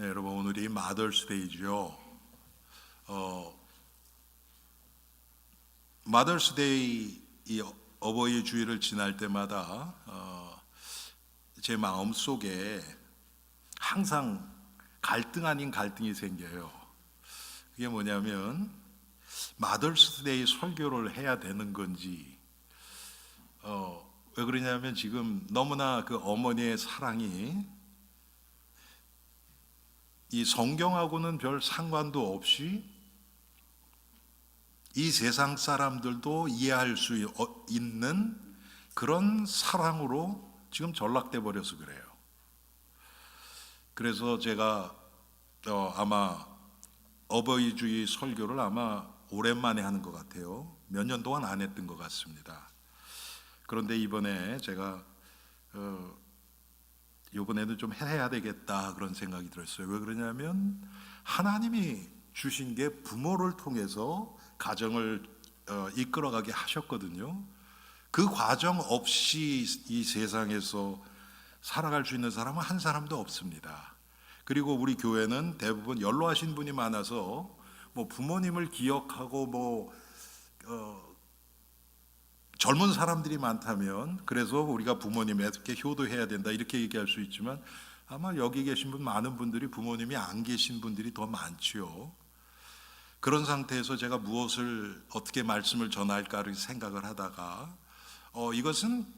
네, 여러분 오늘이 마더스데이죠. 마더스데이 이 어버이 주일을 지날 때마다 제 마음 속에 항상 갈등 아닌 갈등이 생겨요. 그게 뭐냐면 마더스데이 설교를 해야 되는 건지, 왜 그러냐면 지금 너무나 그 어머니의 사랑이 이 성경하고는 별 상관도 없이 이 세상 사람들도 이해할 수 있는 그런 사랑으로 지금 전락돼 버려서 그래요. 그래서 제가 아마 어버이주의 설교를 아마 오랜만에 하는 것 같아요. 몇 년 동안 안 했던 것 같습니다. 그런데 이번에 제가 이번에는 좀 해야 되겠다 그런 생각이 들었어요. 왜 그러냐면 하나님이 주신 게 부모를 통해서 가정을 이끌어가게 하셨거든요. 그 과정 없이 이 세상에서 살아갈 수 있는 사람은 한 사람도 없습니다. 그리고 우리 교회는 대부분 연로하신 분이 많아서 뭐 부모님을 기억하고 젊은 사람들이 많다면 그래서 우리가 부모님에게 효도해야 된다 이렇게 얘기할 수 있지만 아마 여기 계신 분 많은 분들이 부모님이 안 계신 분들이 더 많지요. 그런 상태에서 제가 무엇을 어떻게 말씀을 전할까를 생각을 하다가 이것은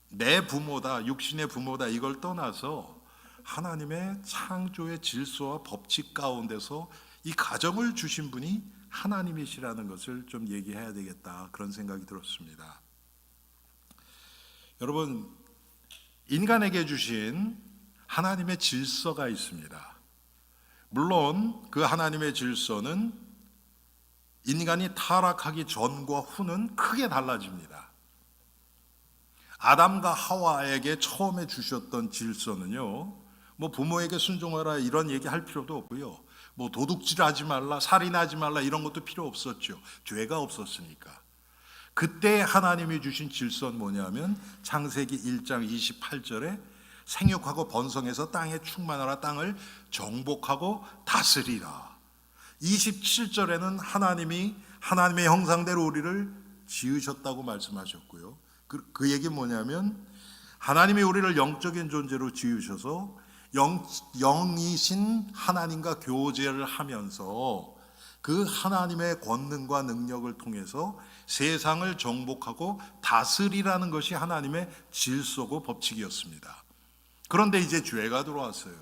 내 부모다, 육신의 부모다 이걸 떠나서 하나님의 창조의 질서와 법칙 가운데서 이 가정을 주신 분이 하나님이시라는 것을 좀 얘기해야 되겠다 그런 생각이 들었습니다. 여러분, 인간에게 주신 하나님의 질서가 있습니다. 물론 그 하나님의 질서는 인간이 타락하기 전과 후는 크게 달라집니다. 아담과 하와에게 처음에 주셨던 질서는요, 뭐 부모에게 순종하라 이런 얘기 할 필요도 없고요, 뭐 도둑질하지 말라, 살인하지 말라 이런 것도 필요 없었죠. 죄가 없었으니까. 그때 하나님이 주신 질서는 뭐냐면 창세기 1장 28절에 생육하고 번성해서 땅에 충만하라, 땅을 정복하고 다스리라. 27절에는 하나님이 하나님의 형상대로 우리를 지으셨다고 말씀하셨고요. 그 얘기는 뭐냐면 하나님이 우리를 영적인 존재로 지으셔서 영이신 하나님과 교제를 하면서 그 하나님의 권능과 능력을 통해서 세상을 정복하고 다스리라는 것이 하나님의 질서고 법칙이었습니다. 그런데 이제 죄가 들어왔어요.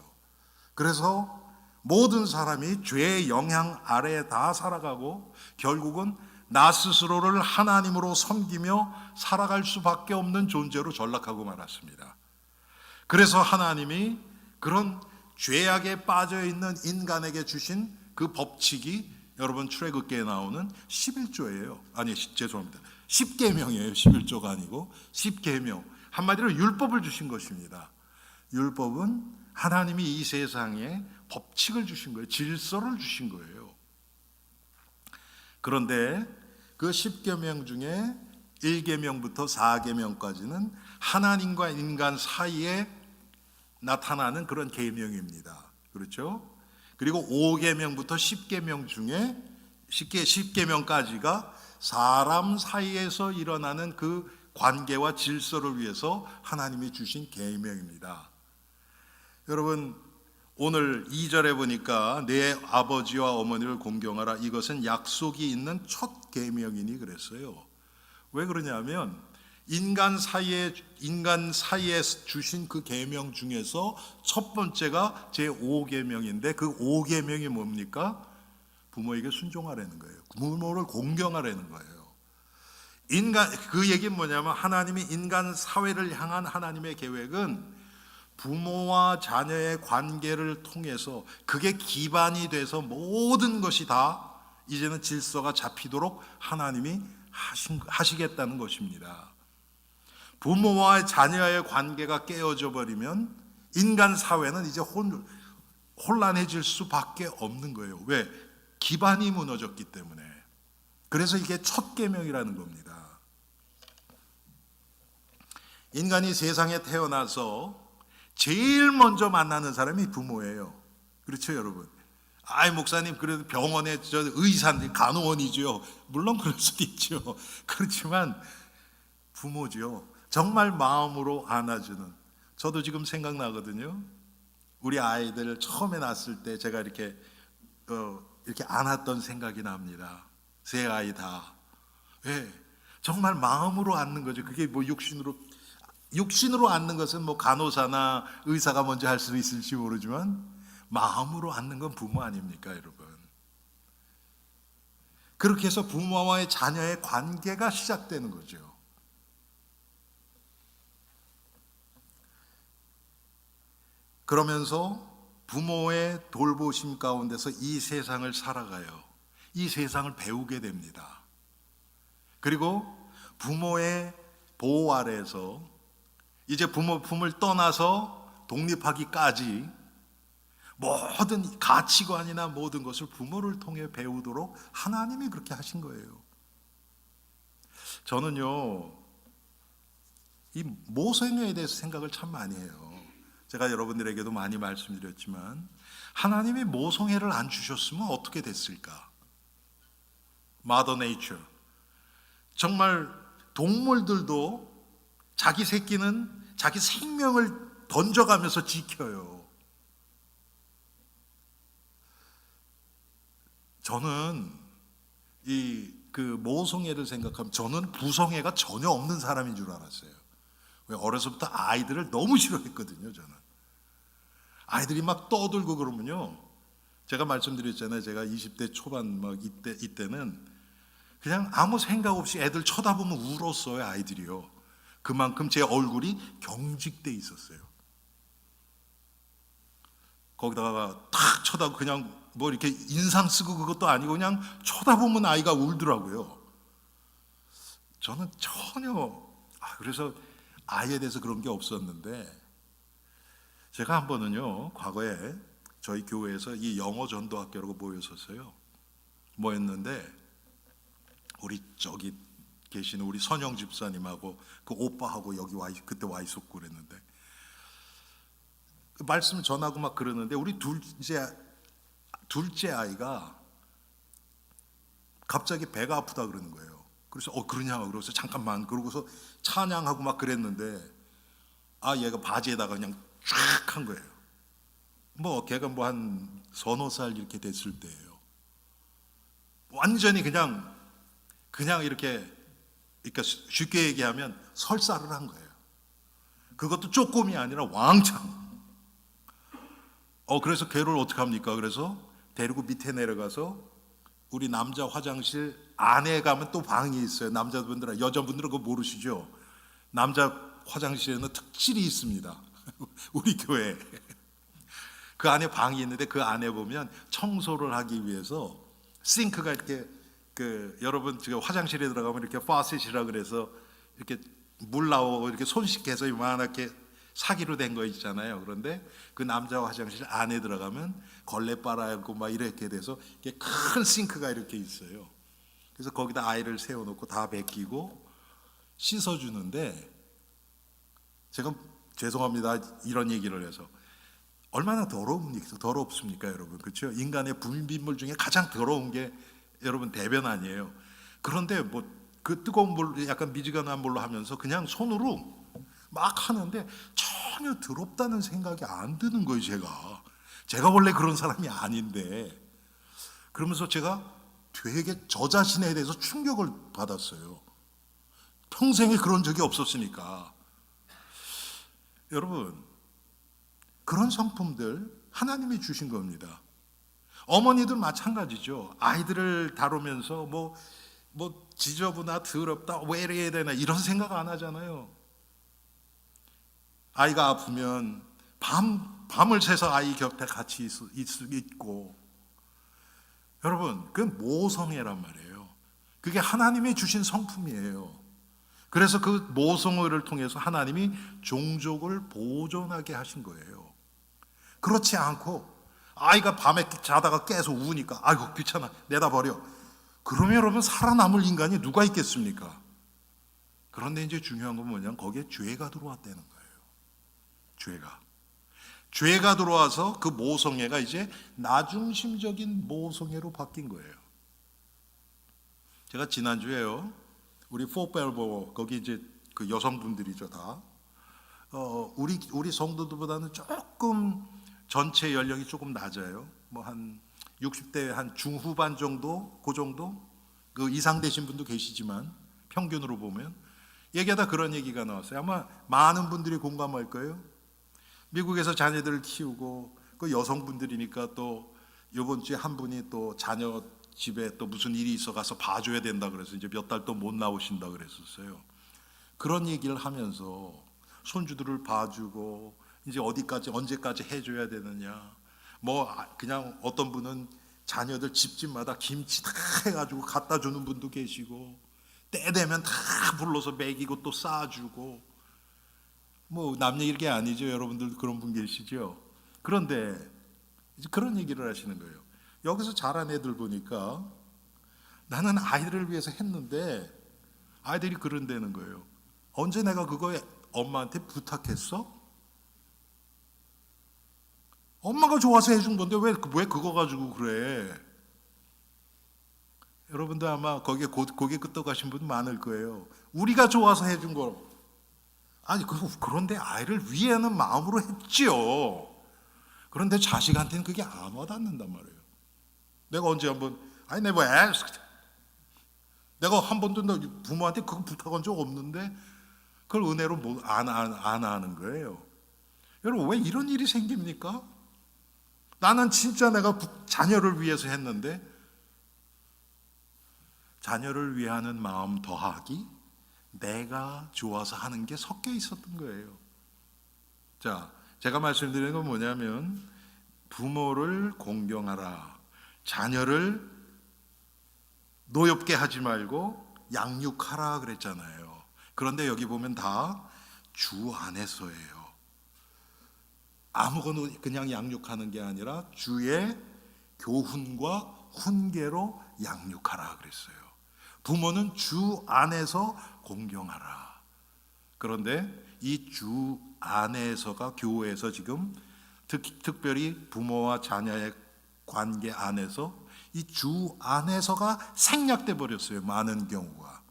그래서 모든 사람이 죄의 영향 아래에 다 살아가고 결국은 나 스스로를 하나님으로 섬기며 살아갈 수밖에 없는 존재로 전락하고 말았습니다. 그래서 하나님이 그런 죄악에 빠져있는 인간에게 주신 그 법칙이 여러분 출애굽기에 나오는 11조예요. 아니 죄송합니다. 10계명이에요. 11조가 아니고 10계명. 한마디로 율법을 주신 것입니다. 율법은 하나님이 이 세상에 법칙을 주신 거예요. 질서를 주신 거예요. 그런데 그 10계명 중에 1계명부터 4계명까지는 하나님과 인간 사이에 나타나는 그런 계명입니다. 그렇죠? 그리고 5계명부터 10계명 중에 10계명까지가 사람 사이에서 일어나는 그 관계와 질서를 위해서 하나님이 주신 계명입니다. 여러분, 오늘 2절에 보니까 내 아버지와 어머니를 공경하라. 이것은 약속이 있는 첫 계명이니 그랬어요. 왜 그러냐면 인간 사이에 주신 그 계명 중에서 첫 번째가 제5계명인데 그 5계명이 뭡니까? 부모에게 순종하라는 거예요. 부모를 공경하라는 거예요. 그 얘기는 뭐냐면 하나님이 인간 사회를 향한 하나님의 계획은 부모와 자녀의 관계를 통해서 그게 기반이 돼서 모든 것이 다 이제는 질서가 잡히도록 하나님이 하시겠다는 것입니다. 부모와 자녀의 관계가 깨어져 버리면 인간 사회는 이제 혼란해질 수밖에 없는 거예요. 왜? 기반이 무너졌기 때문에. 그래서 이게 첫 계명이라는 겁니다. 인간이 세상에 태어나서 제일 먼저 만나는 사람이 부모예요. 그렇죠, 여러분? 아이, 목사님, 그래도 병원에 저 의사인데 간호원이죠. 물론 그럴 수도 있죠. 그렇지만 부모죠. 정말 마음으로 안아주는. 저도 지금 생각나거든요. 우리 아이들 처음에 낳았을 때 제가 이렇게 안았던 생각이 납니다. 세 아이 다. 예, 정말 마음으로 안는 거죠. 그게 뭐 육신으로 안는 것은 뭐 간호사나 의사가 먼저 할 수 있을지 모르지만 마음으로 안는 건 부모 아닙니까, 여러분? 그렇게 해서 부모와의 자녀의 관계가 시작되는 거죠. 그러면서 부모의 돌보심 가운데서 이 세상을 살아가요. 이 세상을 배우게 됩니다. 그리고 부모의 보호 아래에서 이제 부모 품을 떠나서 독립하기까지 모든 가치관이나 모든 것을 부모를 통해 배우도록 하나님이 그렇게 하신 거예요. 저는요, 이 모성애에 대해서 생각을 참 많이 해요. 제가 여러분들에게도 많이 말씀드렸지만 하나님이 모성애를 안 주셨으면 어떻게 됐을까? Mother Nature. 정말 동물들도 자기 새끼는 자기 생명을 던져가면서 지켜요. 저는 그 모성애를 생각하면 저는 부성애가 전혀 없는 사람인 줄 알았어요. 어려서부터 아이들을 너무 싫어했거든요, 저는. 아이들이 막 떠들고 그러면요. 제가 말씀드렸잖아요. 제가 20대 초반 막 이때는 그냥 아무 생각 없이 애들 쳐다보면 울었어요, 아이들이요. 그만큼 제 얼굴이 경직돼 있었어요. 거기다가 탁 쳐다보고 그냥 뭐 이렇게 인상 쓰고 그것도 아니고 그냥 쳐다보면 아이가 울더라고요. 저는 전혀 그래서 아이에 대해서 그런 게 없었는데 제가 한 번은요, 과거에 저희 교회에서 이 영어 전도학교라고 모였었어요. 모였는데 우리 저기 계시는 우리 선영 집사님하고 그 오빠하고 여기 그때 와 있었고 그랬는데 그 말씀 전하고 막 그러는데 우리 둘째 아이가 갑자기 배가 아프다 그러는 거예요. 그래서 그러냐 그러고서 잠깐만 그러고서 찬양하고 막 그랬는데 얘가 바지에다가 그냥 쫙 한 거예요. 뭐 걔가 뭐 한 서너 살 이렇게 됐을 때예요. 완전히 그냥 이렇게 그러니까 쉽게 얘기하면 설사를 한 거예요. 그것도 조금이 아니라 왕창. 그래서 걔를 어떻게 합니까? 그래서 데리고 밑에 내려가서 우리 남자 화장실 안에 가면 또 방이 있어요. 남자분들은, 여자분들은 그거 모르시죠? 남자 화장실에는 특실이 있습니다. 우리 교회. 그 안에 방이 있는데 그 안에 보면 청소를 하기 위해서 싱크가 이렇게 여러분 지금 화장실에 들어가면 이렇게 파셋이라 그래서 이렇게 물 나오고 이렇게 손 씻게해서 이만하게 사기로 된 거 있잖아요. 그런데 그 남자 화장실 안에 들어가면 걸레 빨아야고 막 이렇게 돼서 이렇게 큰 싱크가 이렇게 있어요. 그래서 거기다 아이를 세워놓고 다 벗기고 씻어주는데 제가 죄송합니다 이런 얘기를 해서 얼마나 더럽습니까 여러분? 그렇죠? 인간의 분비물 중에 가장 더러운 게 여러분 대변 아니에요. 그런데 뭐 그 뜨거운 물 약간 미지근한 물로 하면서 그냥 손으로 막 하는데 전혀 더럽다는 생각이 안 드는 거예요. 제가 원래 그런 사람이 아닌데 그러면서 제가 되게 저 자신에 대해서 충격을 받았어요. 평생에 그런 적이 없었으니까. 여러분 그런 성품들 하나님이 주신 겁니다. 어머니들 마찬가지죠. 아이들을 다루면서 뭐 지저분하다 더럽다 왜 이래야 되나 이런 생각 안 하잖아요. 아이가 아프면 밤을 새서 아이 곁에 같이 있고 여러분 그건 모성애란 말이에요. 그게 하나님이 주신 성품이에요. 그래서 그 모성애를 통해서 하나님이 종족을 보존하게 하신 거예요. 그렇지 않고 아이가 밤에 자다가 깨서 우니까 아이고 귀찮아 내다 버려. 그러면 여러분 살아남을 인간이 누가 있겠습니까? 그런데 이제 중요한 건 뭐냐면 거기에 죄가 들어왔다는 거예요. 죄가 들어와서 그 모성애가 이제 나중심적인 모성애로 바뀐 거예요. 제가 지난주에요, 우리 포벨보 거기 이제 그 여성분들이죠 다. 우리 성도들보다는 조금 전체 연령이 조금 낮아요. 뭐 한 60대 한 중후반 정도, 그 정도 그 이상 되신 분도 계시지만 평균으로 보면 얘기하다 그런 얘기가 나왔어요. 아마 많은 분들이 공감할 거예요. 미국에서 자녀들을 키우고 그 여성분들이니까 또 이번 주에 한 분이 또 자녀 집에 또 무슨 일이 있어 가서 봐줘야 된다 그래서 이제 몇 달 또 못 나오신다 그랬었어요. 그런 얘기를 하면서 손주들을 봐주고 이제 어디까지 언제까지 해줘야 되느냐, 뭐 그냥 어떤 분은 자녀들 집집마다 김치 다 해가지고 갖다 주는 분도 계시고 때 되면 다 불러서 먹이고 또 싸주고, 뭐 남 얘기 아니죠. 여러분들 그런 분 계시죠. 그런데 이제 그런 얘기를 하시는 거예요. 여기서 자란 애들 보니까 나는 아이들을 위해서 했는데 아이들이 그런다는 거예요. 언제 내가 그거에 엄마한테 부탁했어? 엄마가 좋아서 해준 건데 왜 그거 가지고 그래? 여러분들 아마 거기에 고개 끄덕 가신 분 많을 거예요. 우리가 좋아서 해준 거. 아니 그런데 아이를 위하는 마음으로 했지요. 그런데 자식한테는 그게 안 와닿는단 말이에요. 내가 언제 한번 내가 한 번도 부모한테 그거 부탁한 적 없는데 그걸 은혜로 안 하는 거예요. 여러분 왜 이런 일이 생깁니까? 나는 진짜 내가 자녀를 위해서 했는데 자녀를 위하는 마음 더하기 내가 좋아서 하는 게 섞여 있었던 거예요. 자, 제가 말씀드리는 건 뭐냐면 부모를 공경하라, 자녀를 노엽게 하지 말고 양육하라 그랬잖아요. 그런데 여기 보면 다 주 안에서예요. 아무거나 그냥 양육하는 게 아니라 주의 교훈과 훈계로 양육하라 그랬어요. 부모는 주 안에서 공경하라. 그런데 이 주 안에서가 교회에서 지금 특별히 부모와 자녀의 관계 안에서 이 주 안에서가 생략돼 버렸어요. 많은 경우가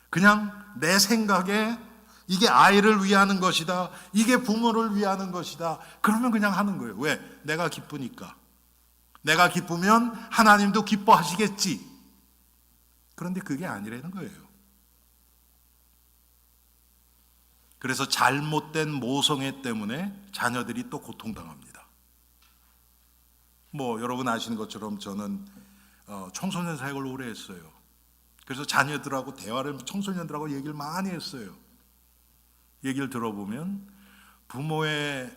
그냥 내 생각에 이게 아이를 위하는 것이다, 이게 부모를 위하는 것이다, 그러면 그냥 하는 거예요. 왜? 내가 기쁘니까. 내가 기쁘면 하나님도 기뻐하시겠지. 그런데 그게 아니라는 거예요. 그래서 잘못된 모성애 때문에 자녀들이 또 고통당합니다. 뭐 여러분 아시는 것처럼 저는 청소년 사역을 오래 했어요. 그래서 자녀들하고 대화를, 청소년들하고 얘기를 많이 했어요. 얘기를 들어보면 부모의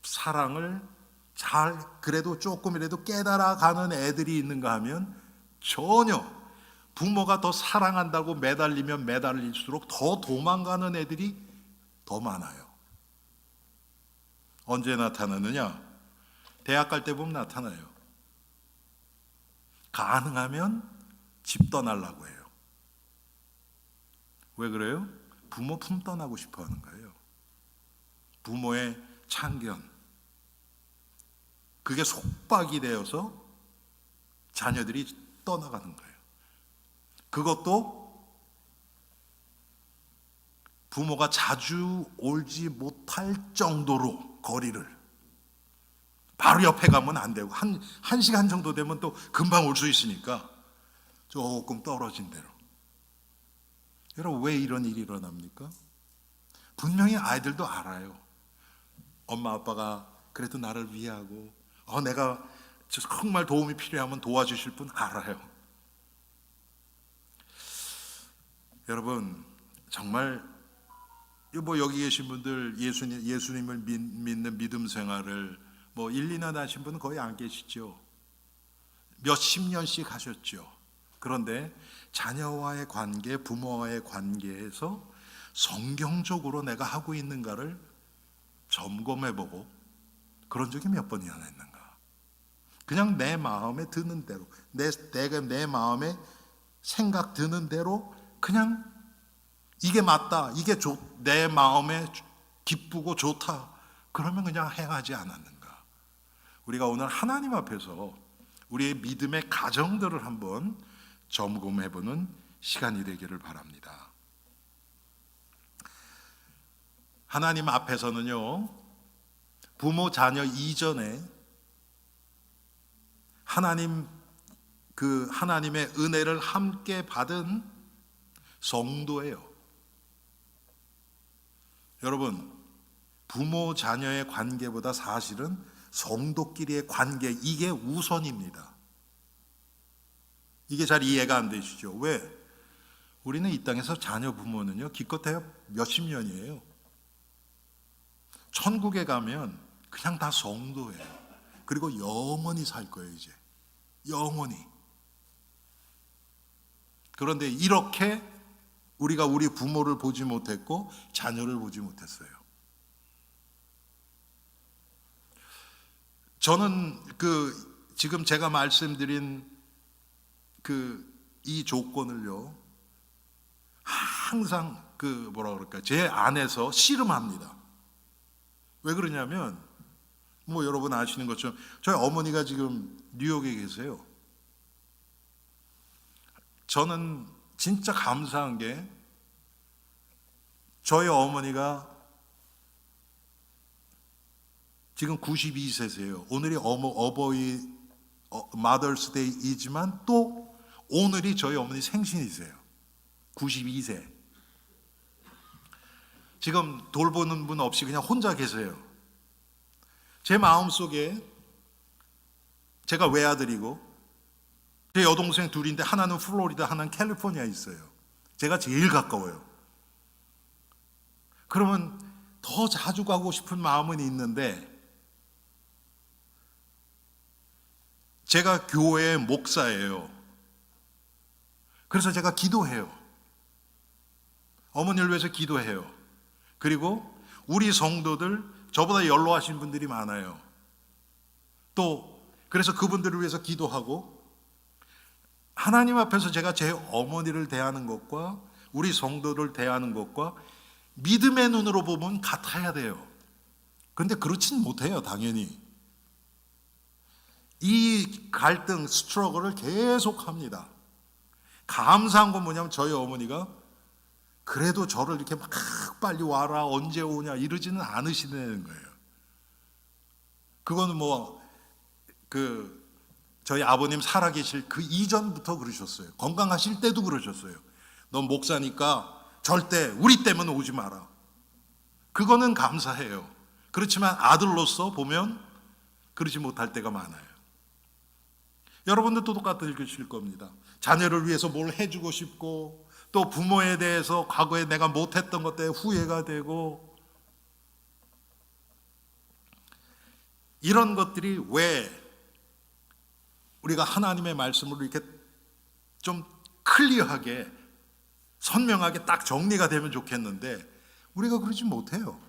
사랑을 잘 그래도 조금이라도 깨달아가는 애들이 있는가 하면 전혀, 부모가 더 사랑한다고 매달리면 매달릴수록 더 도망가는 애들이 더 많아요. 언제 나타나느냐? 대학 갈 때 보면 나타나요. 가능하면 집 떠나려고 해요. 왜 그래요? 부모 품 떠나고 싶어 하는 거예요. 부모의 참견, 그게 속박이 되어서 자녀들이 떠나가는 거예요. 그것도 부모가 자주 올지 못할 정도로 거리를, 바로 옆에 가면 안 되고 한 시간 정도 되면 또 금방 올 수 있으니까 조금 떨어진 데로. 여러분 왜 이런 일이 일어납니까? 분명히 아이들도 알아요. 엄마 아빠가 그래도 나를 위하고 내가 정말 도움이 필요하면 도와주실 분 알아요. 여러분 정말 뭐 여기 계신 분들 예수님을 믿는 믿음 생활을 뭐 1, 2년 하신 분은 거의 안 계시죠. 몇십 년씩 하셨죠. 그런데 자녀와의 관계, 부모와의 관계에서 성경적으로 내가 하고 있는가를 점검해보고 그런 적이 몇 번이나 있는가. 그냥 내 마음에 드는 대로, 내 마음에 생각 드는 대로 그냥 이게 맞다, 이게 내 마음에 기쁘고 좋다, 그러면 그냥 행하지 않았는가? 우리가 오늘 하나님 앞에서 우리의 믿음의 가정들을 한번 점검해보는 시간이 되기를 바랍니다. 하나님 앞에서는요, 부모 자녀 이전에 하나님의 은혜를 함께 받은 성도예요. 여러분, 부모 자녀의 관계보다 사실은 성도끼리의 관계, 이게 우선입니다. 이게 잘 이해가 안 되시죠? 왜? 우리는 이 땅에서 자녀 부모는요, 기껏해야 몇십 년이에요. 천국에 가면 그냥 다 성도예요. 그리고 영원히 살 거예요, 이제. 영원히. 그런데 이렇게 우리가 우리 부모를 보지 못했고 자녀를 보지 못했어요. 저는 지금 제가 말씀드린 이 조건을요, 항상 제 안에서 씨름합니다. 왜 그러냐면, 여러분 아시는 것처럼 저희 어머니가 지금 뉴욕에 계세요. 저는 진짜 감사한 게 저희 어머니가 지금 92세세요. 오늘이 어버이 마더스 데이이지만 또 오늘이 저희 어머니 생신이세요. 92세. 지금 돌보는 분 없이 그냥 혼자 계세요. 제 마음속에 제가 외아들이고 제 여동생 둘인데 하나는 플로리다, 하나는 캘리포니아에 있어요. 제가 제일 가까워요. 그러면 더 자주 가고 싶은 마음은 있는데, 제가 교회의 목사예요. 그래서 제가 기도해요. 어머니를 위해서 기도해요. 그리고 우리 성도들, 저보다 연로하신 분들이 많아요. 또 그래서 그분들을 위해서 기도하고, 하나님 앞에서 제가 제 어머니를 대하는 것과 우리 성도를 대하는 것과 믿음의 눈으로 보면 같아야 돼요. 그런데 그렇진 못해요, 당연히. 이 갈등, 스트러글을 계속합니다. 감사한 건 뭐냐면 저희 어머니가 그래도 저를 이렇게 막 빨리 와라, 언제 오냐 이러지는 않으시는 거예요. 그거는 저희 아버님 살아계실 그 이전부터 그러셨어요. 건강하실 때도 그러셨어요. 넌 목사니까 절대 우리 때문에 오지 마라. 그거는 감사해요. 그렇지만 아들로서 보면 그러지 못할 때가 많아요. 여러분들도 똑같은 것일 겁니다. 자녀를 위해서 뭘 해주고 싶고, 또 부모에 대해서 과거에 내가 못했던 것 때문에 후회가 되고, 이런 것들이 왜 우리가 하나님의 말씀으로 이렇게 좀 클리어하게 선명하게 딱 정리가 되면 좋겠는데 우리가 그러지 못해요.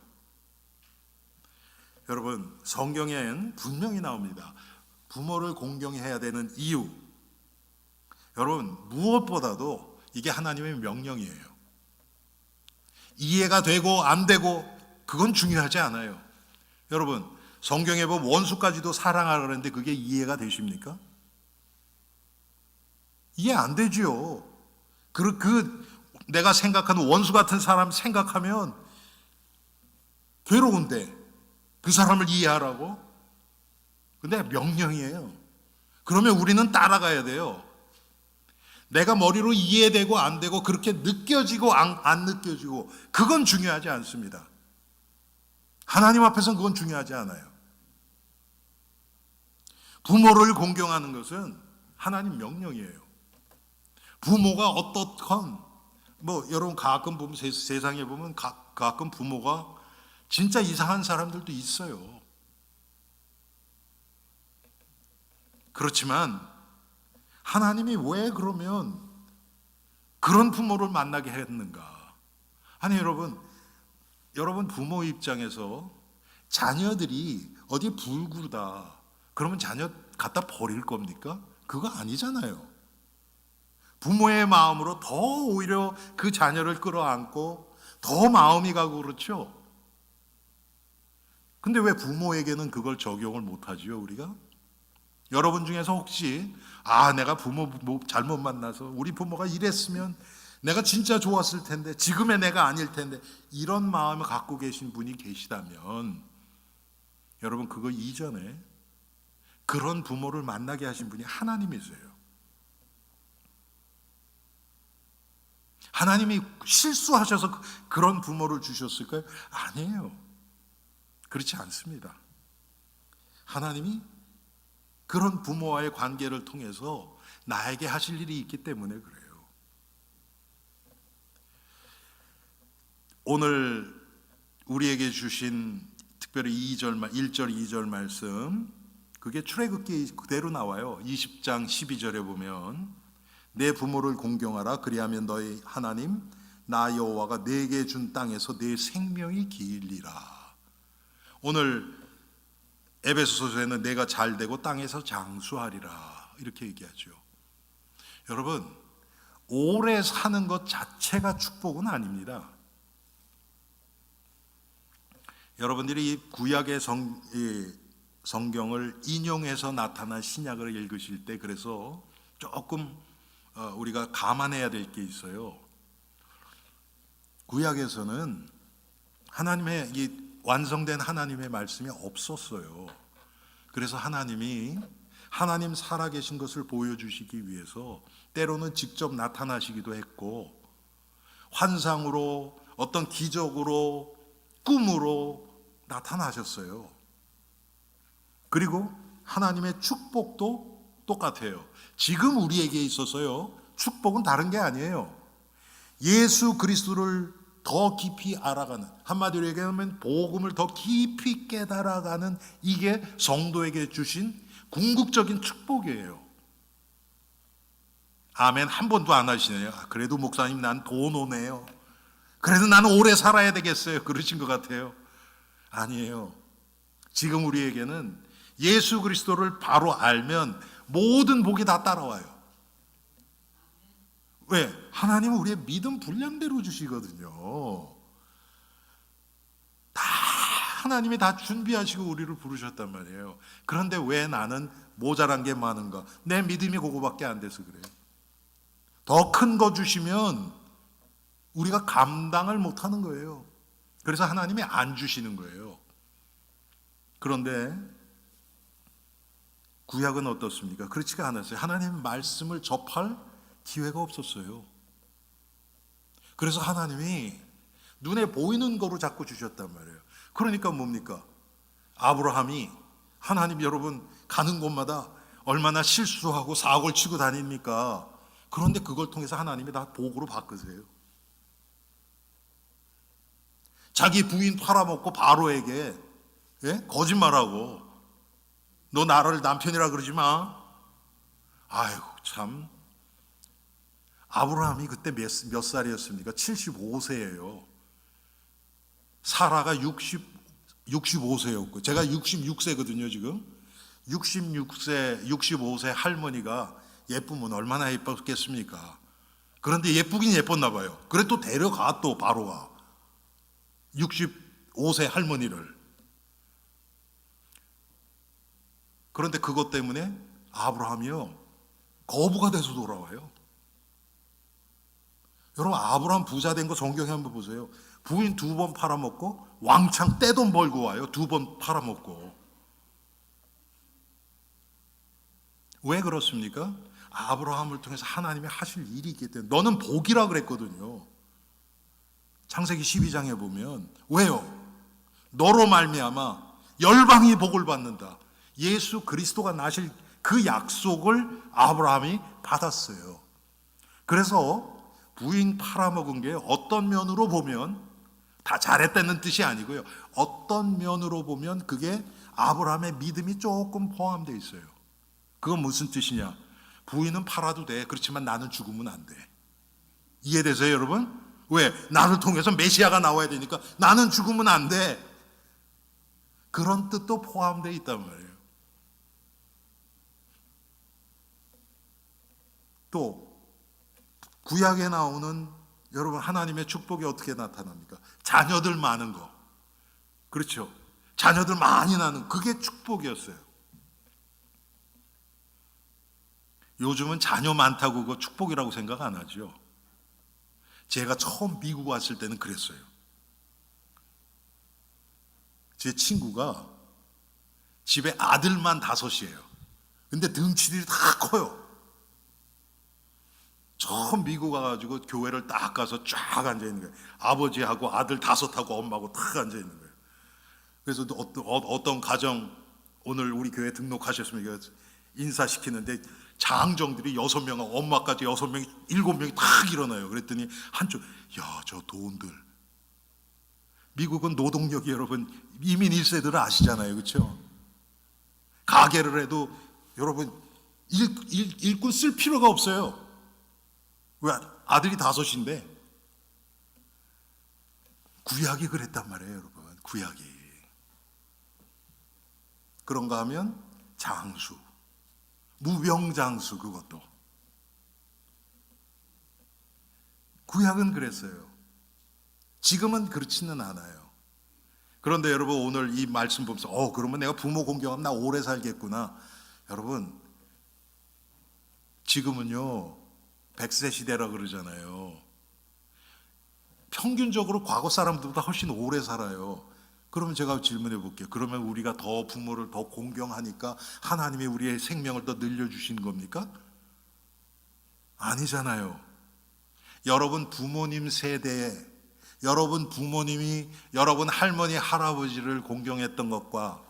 여러분, 성경엔 분명히 나옵니다. 부모를 공경해야 되는 이유. 여러분, 무엇보다도 이게 하나님의 명령이에요. 이해가 되고 안 되고 그건 중요하지 않아요. 여러분, 성경에 보면 원수까지도 사랑하라 그랬는데 그게 이해가 되십니까? 이해 안 되죠. 내가 생각하는 원수 같은 사람 생각하면 괴로운데 그 사람을 이해하라고? 근데 명령이에요. 그러면 우리는 따라가야 돼요. 내가 머리로 이해되고 안 되고 그렇게 느껴지고 안 느껴지고 그건 중요하지 않습니다. 하나님 앞에서는 그건 중요하지 않아요. 부모를 공경하는 것은 하나님 명령이에요. 부모가 어떻건 여러분 가끔 보면 세상에 보면 가끔 부모가 진짜 이상한 사람들도 있어요. 그렇지만 하나님이 왜 그러면 그런 부모를 만나게 했는가? 아니 여러분 부모 입장에서 자녀들이 어디 불구다 그러면 자녀 갖다 버릴 겁니까? 그거 아니잖아요. 부모의 마음으로 더 오히려 그 자녀를 끌어안고 더 마음이 가고 그렇죠. 근데 왜 부모에게는 그걸 적용을 못하지요, 우리가? 여러분 중에서 혹시 내가 부모 잘못 만나서 우리 부모가 이랬으면 내가 진짜 좋았을 텐데 지금의 내가 아닐 텐데 이런 마음을 갖고 계신 분이 계시다면 여러분 그거 이전에 그런 부모를 만나게 하신 분이 하나님이세요. 하나님이 실수하셔서 그런 부모를 주셨을까요? 아니에요. 그렇지 않습니다. 하나님이 그런 부모와의 관계를 통해서 나에게 하실 일이 있기 때문에 그래요. 오늘 우리에게 주신 특별히 1절 2절 말씀, 그게 출애굽기 그대로 나와요. 20장 12절에 보면 내 부모를 공경하라. 그리하면 너희 하나님 나 여호와가 내게 준 땅에서 내 생명이 길리라. 오늘 에베소서에는 내가 잘되고 땅에서 장수하리라 이렇게 얘기하죠. 여러분, 오래 사는 것 자체가 축복은 아닙니다. 여러분들이 이 구약의 성경을 인용해서 나타난 신약을 읽으실 때 그래서 조금 우리가 감안해야 될 게 있어요. 구약에서는 하나님의 이 완성된 하나님의 말씀이 없었어요. 그래서 하나님이 하나님 살아계신 것을 보여주시기 위해서 때로는 직접 나타나시기도 했고 환상으로 어떤 기적으로 꿈으로 나타나셨어요. 그리고 하나님의 축복도 똑같아요. 지금 우리에게 있어서요, 축복은 다른 게 아니에요. 예수 그리스도를 더 깊이 알아가는, 한마디로 얘기하면 복음을 더 깊이 깨달아가는, 이게 성도에게 주신 궁극적인 축복이에요. 아멘 한 번도 안 하시네요. 그래도 목사님 난 돈 오네요. 그래도 나는 오래 살아야 되겠어요. 그러신 것 같아요. 아니에요. 지금 우리에게는 예수 그리스도를 바로 알면 모든 복이 다 따라와요. 왜? 하나님은 우리의 믿음 분량대로 주시거든요. 다 하나님이 다 준비하시고 우리를 부르셨단 말이에요. 그런데 왜 나는 모자란 게 많은가? 내 믿음이 그거밖에 안 돼서 그래요. 더 큰 거 주시면 우리가 감당을 못하는 거예요. 그래서 하나님이 안 주시는 거예요. 그런데 구약은 어떻습니까? 그렇지가 않았어요. 하나님의 말씀을 접할 기회가 없었어요. 그래서 하나님이 눈에 보이는 거로 자꾸 주셨단 말이에요. 그러니까 뭡니까? 아브라함이 하나님 여러분 가는 곳마다 얼마나 실수하고 사고를 치고 다닙니까? 그런데 그걸 통해서 하나님이 다 복으로 바꾸세요. 자기 부인 팔아먹고 바로에게 거짓말하고 너 나를 남편이라 그러지 마. 아이고 참. 아브라함이 그때 몇 살이었습니까? 75세예요. 사라가 65세였고 제가 66세거든요 지금. 66세, 65세 할머니가 예쁘면 얼마나 예뻤겠습니까? 그런데 예쁘긴 예뻤나 봐요. 그래 또 데려가 또 바로가 65세 할머니를. 그런데 그것 때문에 아브라함이요 거부가 돼서 돌아와요. 여러분 아브라함 부자 된 거 성경에 한번 보세요. 부인 2번 팔아먹고 왕창 떼돈 벌고 와요. 2번 팔아먹고. 왜 그렇습니까? 아브라함을 통해서 하나님이 하실 일이 있기 때문에. 너는 복이라 그랬거든요. 창세기 12장에 보면. 왜요? 너로 말미암아 열방이 복을 받는다. 예수 그리스도가 나실 그 약속을 아브라함이 받았어요. 그래서 부인 팔아먹은 게 어떤 면으로 보면 다 잘했다는 뜻이 아니고요. 어떤 면으로 보면 그게 아브라함의 믿음이 조금 포함되어 있어요. 그건 무슨 뜻이냐? 부인은 팔아도 돼. 그렇지만 나는 죽으면 안 돼. 이해되세요 여러분? 왜? 나를 통해서 메시아가 나와야 되니까 나는 죽으면 안 돼. 그런 뜻도 포함되어 있단 말이에요. 또 구약에 나오는 여러분 하나님의 축복이 어떻게 나타납니까? 자녀들 많은 거. 그렇죠. 자녀들 많이 낳는 그게 축복이었어요. 요즘은 자녀 많다고 그거 축복이라고 생각 안 하죠. 제가 처음 미국 왔을 때는 그랬어요. 제 친구가 집에 아들만 5이에요. 근데 덩치들이 다 커요. 처음 미국 와가지고 교회를 딱 가서 쫙 앉아있는 거예요. 아버지하고 아들 5하고 엄마하고 딱 앉아있는 거예요. 그래서 어떤 가정 오늘 우리 교회 등록하셨으면 인사시키는데 장정들이 6명하고 엄마까지 6명이 7명이 딱 일어나요. 그랬더니 한쪽 저 돈들 미국은 노동력이 여러분 이민 1세들은 아시잖아요. 그렇죠? 가게를 해도 여러분 일꾼 쓸 필요가 없어요. 왜? 아들이 5인데 구약이 그랬단 말이에요. 여러분 구약이 그런가 하면 장수 무병장수 그것도 구약은 그랬어요. 지금은 그렇지는 않아요. 그런데 여러분 오늘 이 말씀 보면서 그러면 내가 부모 공경하면 나 오래 살겠구나. 여러분 지금은요 100세 시대라 그러잖아요. 평균적으로 과거 사람들보다 훨씬 오래 살아요. 그러면 제가 질문해 볼게요. 그러면 우리가 더 부모를 더 공경하니까 하나님이 우리의 생명을 더 늘려주신 겁니까? 아니잖아요. 여러분 부모님 세대에 여러분 부모님이 여러분 할머니 할아버지를 공경했던 것과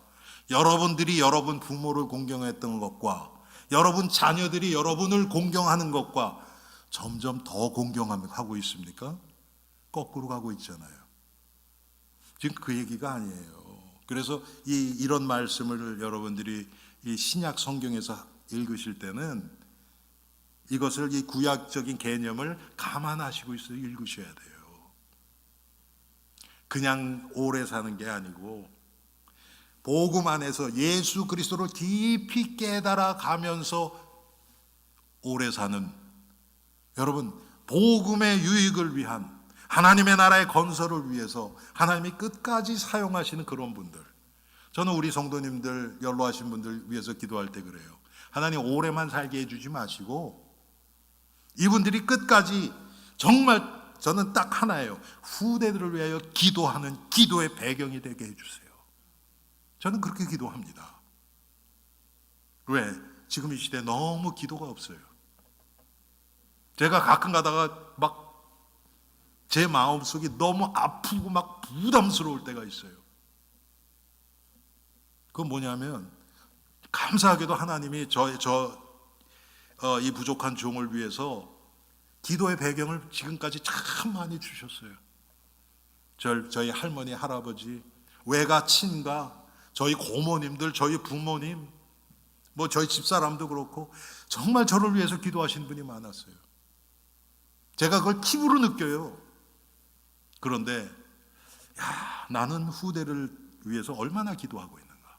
여러분들이 여러분 부모를 공경했던 것과 여러분 자녀들이 여러분을 공경하는 것과 점점 더 공경하고 있습니까? 거꾸로 가고 있잖아요. 지금 그 얘기가 아니에요. 그래서 이런 말씀을 여러분들이 이 신약 성경에서 읽으실 때는 이것을 이 구약적인 개념을 감안하시고 있어요. 읽으셔야 돼요. 그냥 오래 사는 게 아니고 복음 안에서 예수 그리스도를 깊이 깨달아 가면서 오래 사는 여러분 복음의 유익을 위한 하나님의 나라의 건설을 위해서 하나님이 끝까지 사용하시는 그런 분들, 저는 우리 성도님들 연로하신 분들 위해서 기도할 때 그래요. 하나님 오래만 살게 해주지 마시고 이분들이 끝까지 정말 저는 딱 하나예요. 후대들을 위하여 기도하는 기도의 배경이 되게 해주세요. 저는 그렇게 기도합니다. 왜? 지금 이 시대에 너무 기도가 없어요. 제가 가끔 가다가 막 제 마음속이 너무 아프고 막 부담스러울 때가 있어요. 그건 뭐냐면 감사하게도 하나님이 이 부족한 종을 위해서 기도의 배경을 지금까지 참 많이 주셨어요. 저희 할머니 할아버지 외가 친가 저희 고모님들 저희 부모님 저희 집사람도 그렇고 정말 저를 위해서 기도하신 분이 많았어요. 제가 그걸 피부로 느껴요. 그런데 나는 후대를 위해서 얼마나 기도하고 있는가.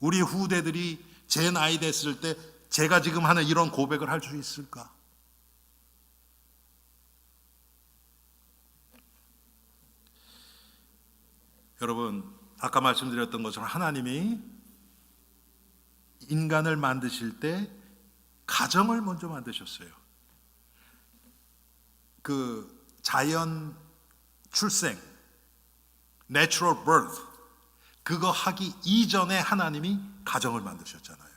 우리 후대들이 제 나이 됐을 때 제가 지금 하는 이런 고백을 할 수 있을까? 여러분 아까 말씀드렸던 것처럼 하나님이 인간을 만드실 때 가정을 먼저 만드셨어요. 그 자연 출생, natural birth 그거 하기 이전에 하나님이 가정을 만드셨잖아요.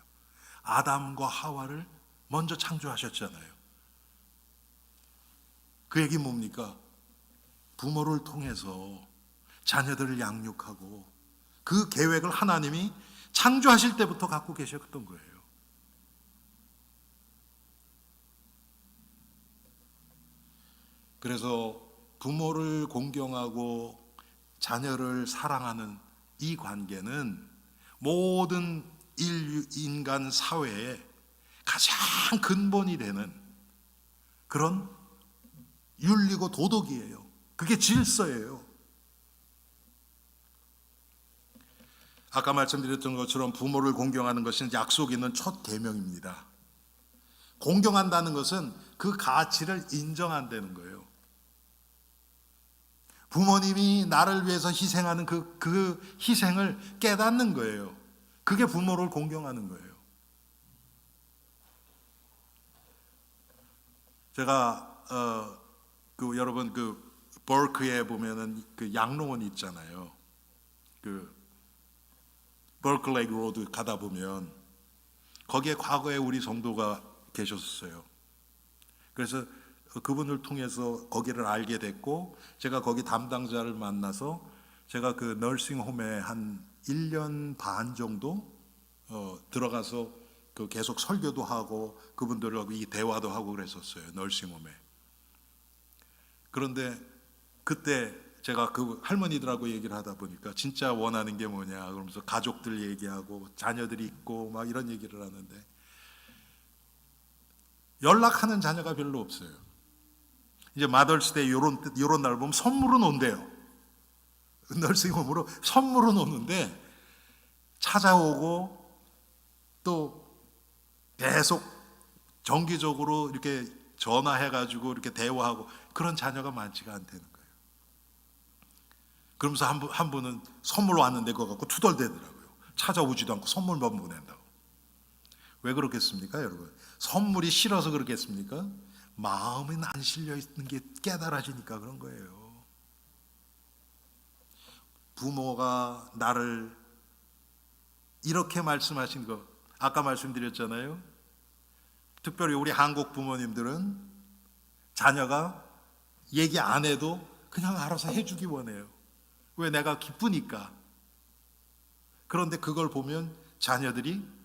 아담과 하와를 먼저 창조하셨잖아요. 그 얘기 뭡니까? 부모를 통해서 자녀들을 양육하고 그 계획을 하나님이 창조하실 때부터 갖고 계셨던 거예요. 그래서 부모를 공경하고 자녀를 사랑하는 이 관계는 모든 인간 사회의 가장 근본이 되는 그런 윤리고 도덕이에요. 그게 질서예요. 아까 말씀드렸던 것처럼 부모를 공경하는 것은 약속 있는 첫 계명입니다. 공경한다는 것은 그 가치를 인정한다는 거예요. 부모님이 나를 위해서 희생하는 그 희생을 깨닫는 거예요. 그게 부모를 공경하는 거예요. 제가 여러분 버클리에 보면은 그 양로원 있잖아요. 그 버클리 로드 가다 보면 거기에 과거에 우리 성도가 계셨어요. 그래서 그분을 통해서 거기를 알게 됐고, 제가 거기 담당자를 만나서 제가 그 너싱홈에 한 1년 반 정도 들어가서 그 계속 설교도 하고 그분들하고 이 대화도 하고 그랬었어요. 너싱홈에. 그런데 그때 제가 그 할머니들하고 얘기를 하다 보니까 진짜 원하는 게 뭐냐 그러면서 가족들 얘기하고 자녀들이 있고 막 이런 얘기를 하는데, 연락하는 자녀가 별로 없어요. 이제 마더스데이 요런 날 보면 선물은 온대요. 너싱홈으로 선물은 오는데 찾아오고 또 계속 정기적으로 이렇게 전화해가지고 이렇게 대화하고 그런 자녀가 많지가 않다는 거예요. 그러면서 한 분은 선물 왔는데 그거 갖고 투덜대더라고요. 찾아오지도 않고 선물만 보낸다고. 왜 그렇겠습니까, 여러분? 선물이 싫어서 그렇겠습니까? 마음에 안 실려 있는 게 깨달아지니까 그런 거예요. 부모가 나를 이렇게 말씀하신 거 아까 말씀드렸잖아요. 특별히 우리 한국 부모님들은 자녀가 얘기 안 해도 그냥 알아서 해주기 원해요. 왜? 내가 기쁘니까. 그런데 그걸 보면 자녀들이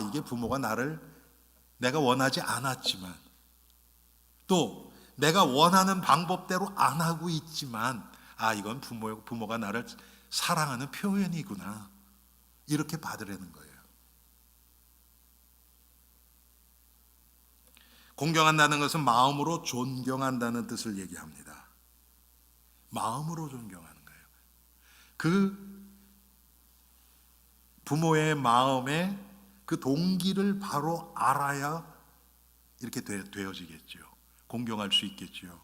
이게 부모가 내가 원하지 않았지만, 또 내가 원하는 방법대로 안 하고 있지만, 이건 부모가 나를 사랑하는 표현이구나, 이렇게 받으려는 거예요. 공경한다는 것은 마음으로 존경한다는 뜻을 얘기합니다. 마음으로 존경하는 거예요. 그 부모의 마음에 그 동기를 바로 알아야 이렇게 되어지겠죠. 공경할 수 있겠죠.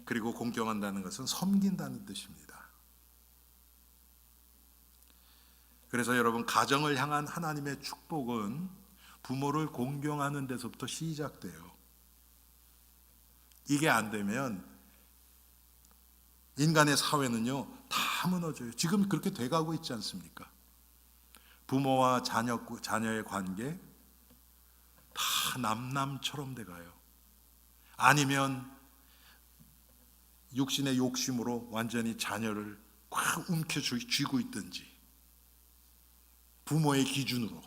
그리고 공경한다는 것은 섬긴다는 뜻입니다. 그래서 여러분, 가정을 향한 하나님의 축복은 부모를 공경하는 데서부터 시작돼요. 이게 안 되면 인간의 사회는요 다 무너져요. 지금 그렇게 돼가고 있지 않습니까? 부모와 자녀의 관계 다 남남처럼 돼가요. 아니면 육신의 욕심으로 완전히 자녀를 확 움켜쥐고 있든지, 부모의 기준으로.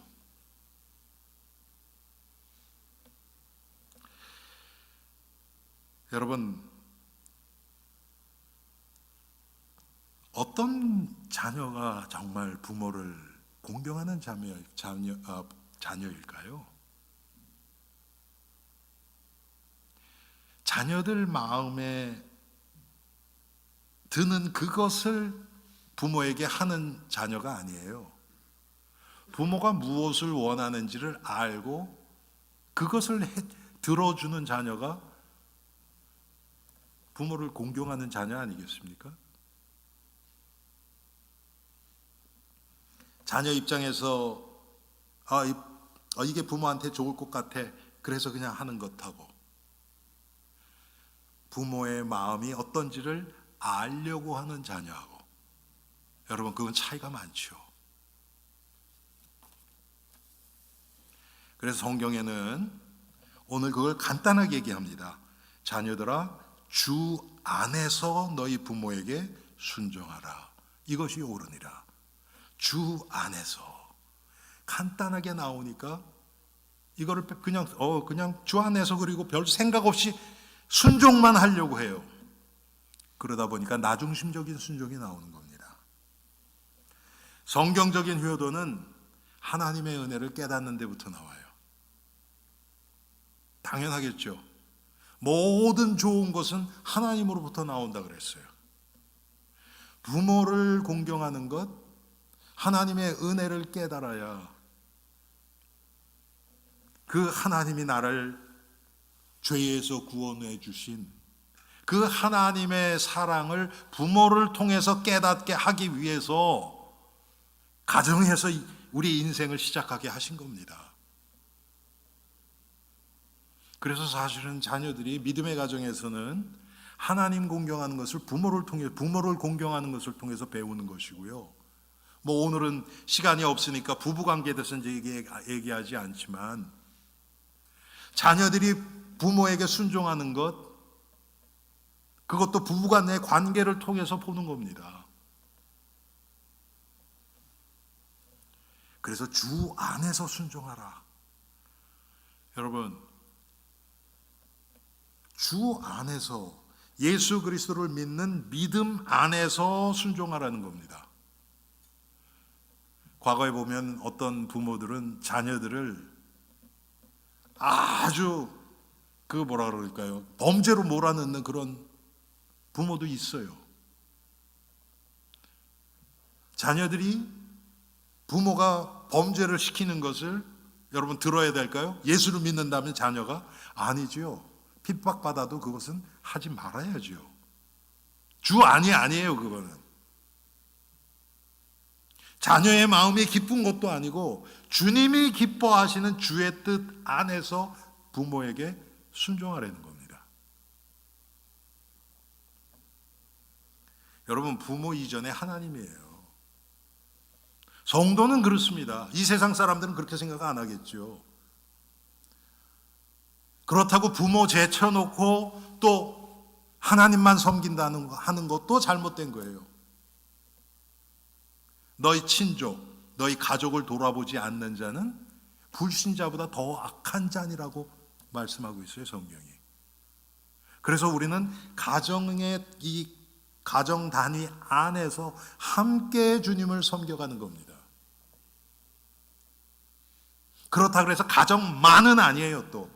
여러분, 어떤 자녀가 정말 부모를 공경하는 자녀일까요? 자녀들 마음에 드는 그것을 부모에게 하는 자녀가 아니에요. 부모가 무엇을 원하는지를 알고 그것을 들어주는 자녀가 부모를 공경하는 자녀 아니겠습니까? 자녀 입장에서 이게 부모한테 좋을 것 같아, 그래서 그냥 하는 것하고, 부모의 마음이 어떤지를 알려고 하는 자녀하고, 여러분, 그건 차이가 많죠. 그래서 성경에는 오늘 그걸 간단하게 얘기합니다. 자녀들아, 주 안에서 너희 부모에게 순종하라. 이것이 옳으니라. 주 안에서. 간단하게 나오니까 이거를 그냥 주 안에서, 그리고 별 생각 없이 순종만 하려고 해요. 그러다 보니까 나중심적인 순종이 나오는 겁니다. 성경적인 효도는 하나님의 은혜를 깨닫는 데부터 나와요. 당연하겠죠. 모든 좋은 것은 하나님으로부터 나온다 그랬어요. 부모를 공경하는 것, 하나님의 은혜를 깨달아야 그 하나님이 나를 죄에서 구원해 주신 그 하나님의 사랑을 부모를 통해서 깨닫게 하기 위해서 가정에서 우리 인생을 시작하게 하신 겁니다. 그래서 사실은 자녀들이 믿음의 가정에서는 하나님 공경하는 것을 부모를 공경하는 것을 통해서 배우는 것이고요. 뭐 오늘은 시간이 없으니까 부부관계에 대해서 이제 얘기하지 않지만 자녀들이 부모에게 순종하는 것, 그것도 부부간의 관계를 통해서 보는 겁니다. 그래서 주 안에서 순종하라. 여러분, 주 안에서 예수 그리스도를 믿는 믿음 안에서 순종하라는 겁니다. 과거에 보면 어떤 부모들은 자녀들을 아주 뭐라 그럴까요? 범죄로 몰아넣는 그런 부모도 있어요. 자녀들이 부모가 범죄를 시키는 것을 여러분 들어야 될까요? 예수를 믿는다면 자녀가 아니지요. 핍박받아도 그것은 하지 말아야죠. 주 안이 아니에요, 그거는. 자녀의 마음이 기쁜 것도 아니고 주님이 기뻐하시는 주의 뜻 안에서 부모에게 순종하라는 겁니다. 여러분, 부모 이전에 하나님이에요. 성도는 그렇습니다. 이 세상 사람들은 그렇게 생각 안 하겠죠. 그렇다고 부모 제쳐놓고 또 하나님만 섬긴다는 하는 것도 잘못된 거예요. 너희 친족, 너희 가족을 돌아보지 않는 자는 불신자보다 더 악한 자니라고 말씀하고 있어요, 성경이. 그래서 우리는 가정의 이 가정 단위 안에서 함께 주님을 섬겨가는 겁니다. 그렇다 그래서 가정만은 아니에요. 또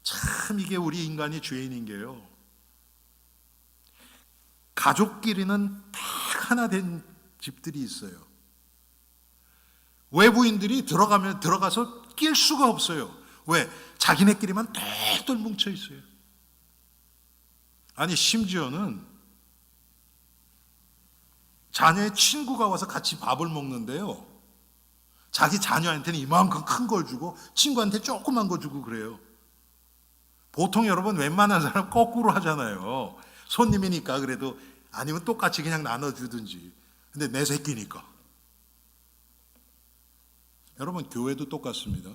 참 이게 우리 인간이 죄인인 게요, 가족끼리는 딱 하나 된 집들이 있어요. 외부인들이 들어가서 낄 수가 없어요. 왜? 자기네끼리만 똘똘 뭉쳐 있어요. 아니, 심지어는 자녀의 친구가 와서 같이 밥을 먹는데요, 자기 자녀한테는 이만큼 큰 걸 주고 친구한테 조그만 거 주고 그래요. 보통 여러분 웬만한 사람 거꾸로 하잖아요. 손님이니까 그래도, 아니면 똑같이 그냥 나눠주든지. 근데 내 새끼니까. 여러분, 교회도 똑같습니다.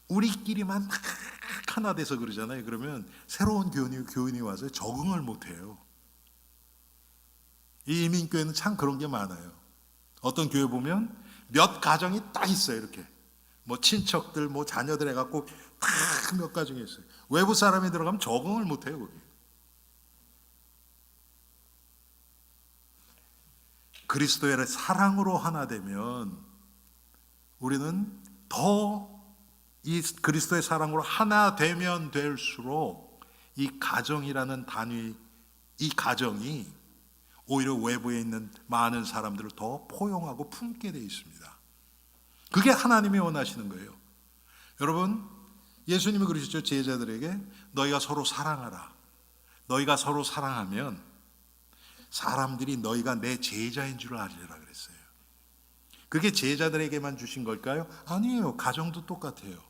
우리끼리만 하나 돼서 그러잖아요. 그러면 새로운 교인이 와서 적응을 못해요. 이 이민교회는 참 그런 게 많아요. 어떤 교회 보면 몇 가정이 딱 있어요. 이렇게 뭐 친척들, 뭐 자녀들 해갖고 딱 몇 가정이 있어요. 외부 사람이 들어가면 적응을 못해요. 거기. 그리스도의 사랑으로 하나 되면 우리는 더 이 그리스도의 사랑으로 하나 되면 될수록 이 가정이라는 단위, 이 가정이 오히려 외부에 있는 많은 사람들을 더 포용하고 품게 되어 있습니다. 그게 하나님이 원하시는 거예요. 여러분, 예수님이 그러셨죠. 제자들에게 너희가 서로 사랑하라. 너희가 서로 사랑하면 사람들이 너희가 내 제자인 줄 알리라 그랬어요. 그게 제자들에게만 주신 걸까요? 아니에요. 가정도 똑같아요.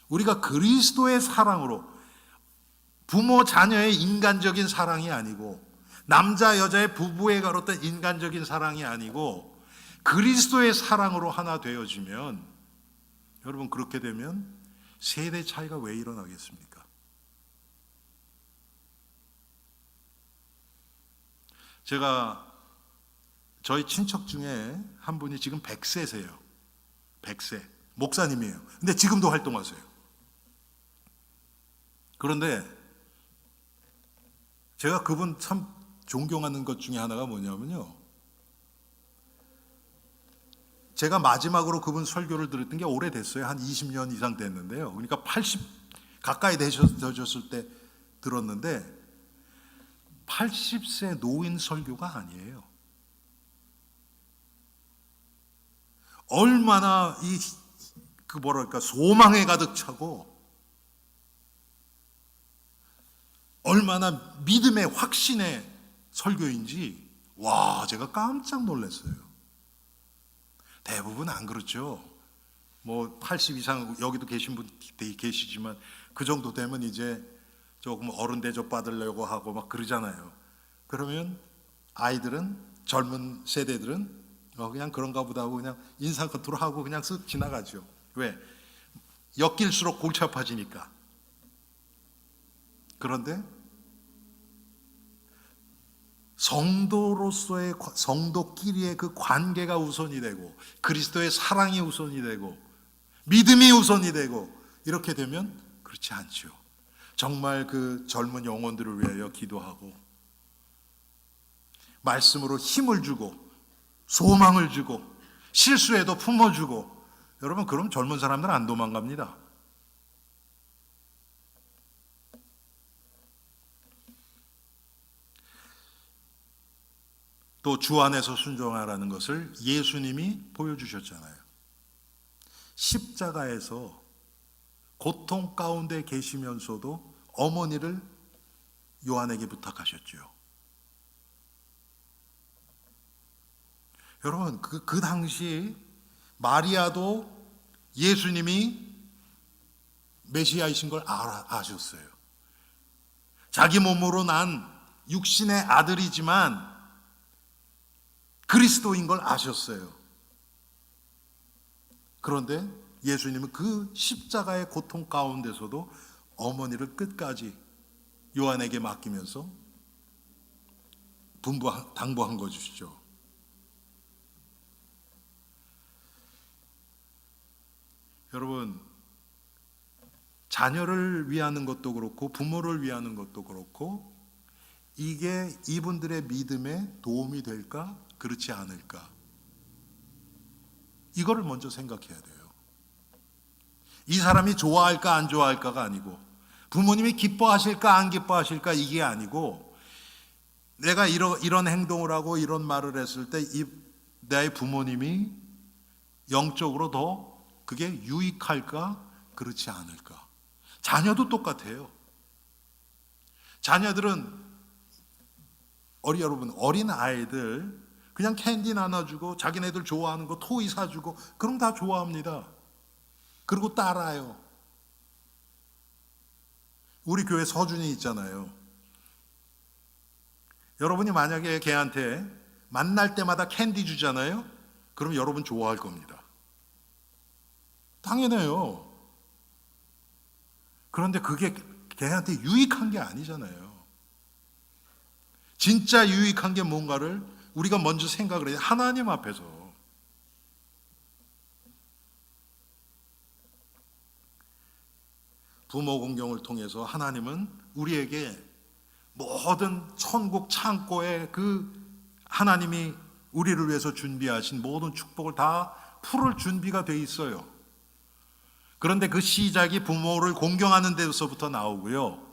우리가 그리스도의 사랑으로, 부모 자녀의 인간적인 사랑이 아니고, 남자 여자의 부부에 가렸던 인간적인 사랑이 아니고 그리스도의 사랑으로 하나 되어지면, 여러분, 그렇게 되면 세대 차이가 왜 일어나겠습니까? 제가 저희 친척 중에 한 분이 지금 100세세요. 100세. 목사님이에요. 근데 지금도 활동하세요. 그런데 제가 그분 참 존경하는 것 중에 하나가 뭐냐면요, 제가 마지막으로 그분 설교를 들었던 게 오래됐어요. 한 20년 이상 됐는데요. 그러니까 80 가까이 되셨을 때 들었는데 80세 노인 설교가 아니에요. 얼마나 소망에 가득 차고 얼마나 믿음의 확신의 설교인지 와, 제가 깜짝 놀랐어요. 대부분 안 그렇죠. 뭐 80 이상 여기도 계신 분 계시지만 그 정도 되면 이제 조금 어른 대접 받으려고 하고 막 그러잖아요. 그러면 아이들은, 젊은 세대들은 그냥 그런가 보다 하고 그냥 인사 겉으로 하고 그냥 쓱 지나가죠. 왜? 엮일수록 골치 아파지니까. 그런데 성도로서의, 성도끼리의 그 관계가 우선이 되고 그리스도의 사랑이 우선이 되고 믿음이 우선이 되고 이렇게 되면 그렇지 않죠. 정말 그 젊은 영혼들을 위하여 기도하고 말씀으로 힘을 주고 소망을 주고 실수에도 품어주고, 여러분 그럼 젊은 사람들 안 도망갑니다. 또 주 안에서 순종하라는 것을 예수님이 보여주셨잖아요. 십자가에서 고통 가운데 계시면서도 어머니를 요한에게 부탁하셨죠. 여러분 그 당시 마리아도 예수님이 메시아이신 걸 아셨어요. 자기 몸으로 난 육신의 아들이지만 그리스도인 걸 아셨어요. 그런데 예수님은 그 십자가의 고통 가운데서도 어머니를 끝까지 요한에게 맡기면서 당부한 것이죠. 여러분, 자녀를 위하는 것도 그렇고 부모를 위하는 것도 그렇고 이게 이분들의 믿음에 도움이 될까? 그렇지 않을까? 이거를 먼저 생각해야 돼요. 이 사람이 좋아할까 안 좋아할까가 아니고, 부모님이 기뻐하실까 안 기뻐하실까 이게 아니고, 내가 이런 행동을 하고 이런 말을 했을 때 내 부모님이 영적으로 더 그게 유익할까 그렇지 않을까. 자녀도 똑같아요. 자녀들은 여러분 어린 아이들 그냥 캔디 나눠주고 자기네들 좋아하는 거 토이 사주고 그럼 다 좋아합니다. 그리고 따라요. 우리 교회 서준이 있잖아요. 여러분이 만약에 걔한테 만날 때마다 캔디 주잖아요. 그럼 여러분 좋아할 겁니다. 당연해요. 그런데 그게 걔한테 유익한 게 아니잖아요. 진짜 유익한 게 뭔가를 우리가 먼저 생각을 해야 돼요. 하나님 앞에서. 부모 공경을 통해서 하나님은 우리에게 모든 천국 창고에 그 하나님이 우리를 위해서 준비하신 모든 축복을 다 풀을 준비가 돼 있어요. 그런데 그 시작이 부모를 공경하는 데서부터 나오고요.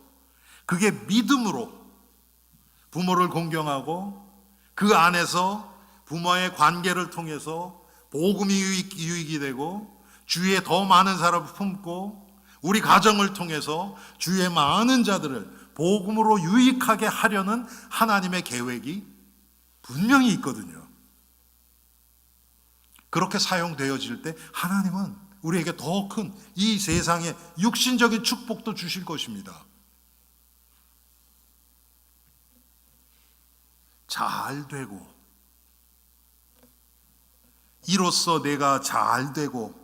그게 믿음으로 부모를 공경하고 그 안에서 부모의 관계를 통해서 복음이 유익이 되고 주위에 더 많은 사람을 품고 우리 가정을 통해서 주위의 많은 자들을 복음으로 유익하게 하려는 하나님의 계획이 분명히 있거든요. 그렇게 사용되어질 때 하나님은 우리에게 더 큰 이 세상의 육신적인 축복도 주실 것입니다. 잘 되고 이로써 내가 잘 되고,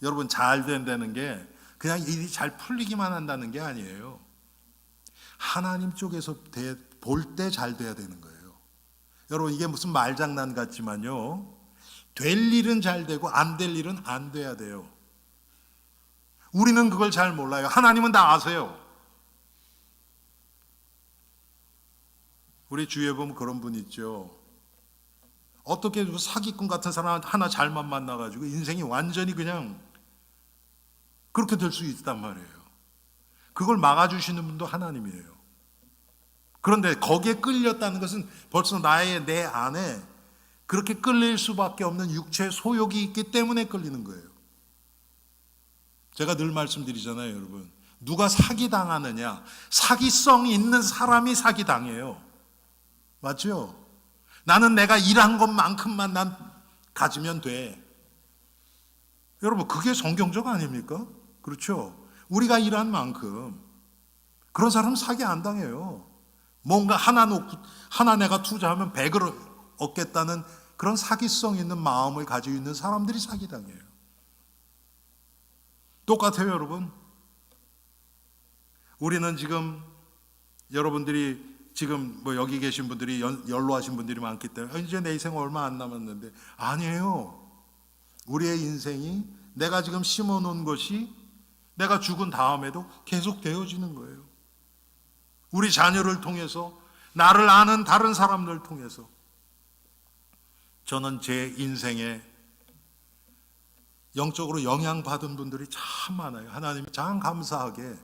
여러분 잘 된다는 게 그냥 일이 잘 풀리기만 한다는 게 아니에요. 하나님 쪽에서 볼 때 잘 돼야 되는 거예요. 여러분 이게 무슨 말장난 같지만요, 될 일은 잘 되고 안 될 일은 안 돼야 돼요. 우리는 그걸 잘 몰라요. 하나님은 다 아세요. 우리 주위에 보면 그런 분 있죠. 어떻게 사기꾼 같은 사람 하나 잘만 만나가지고 인생이 완전히 그냥 그렇게 될 수 있단 말이에요. 그걸 막아주시는 분도 하나님이에요. 그런데 거기에 끌렸다는 것은 벌써 내 안에 그렇게 끌릴 수밖에 없는 육체의 소욕이 있기 때문에 끌리는 거예요. 제가 늘 말씀드리잖아요, 여러분. 누가 사기당하느냐? 사기성 있는 사람이 사기당해요. 맞죠? 나는 내가 일한 것만큼만 난 가지면 돼. 여러분, 그게 성경적 아닙니까? 그렇죠? 우리가 일한 만큼. 그런 사람은 사기 안 당해요. 뭔가 하나 내가 투자하면 100을 얻겠다는 그런 사기성 있는 마음을 가지고 있는 사람들이 사기당해요. 똑같아요, 여러분. 우리는 지금 여러분들이 지금 뭐 여기 계신 분들이 연로하신 분들이 많기 때문에 이제 내 인생 얼마 안 남았는데, 아니에요. 우리의 인생이 내가 지금 심어놓은 것이 내가 죽은 다음에도 계속 되어지는 거예요. 우리 자녀를 통해서, 나를 아는 다른 사람들을 통해서. 저는 제 인생에 영적으로 영향받은 분들이 참 많아요. 하나님이 참 감사하게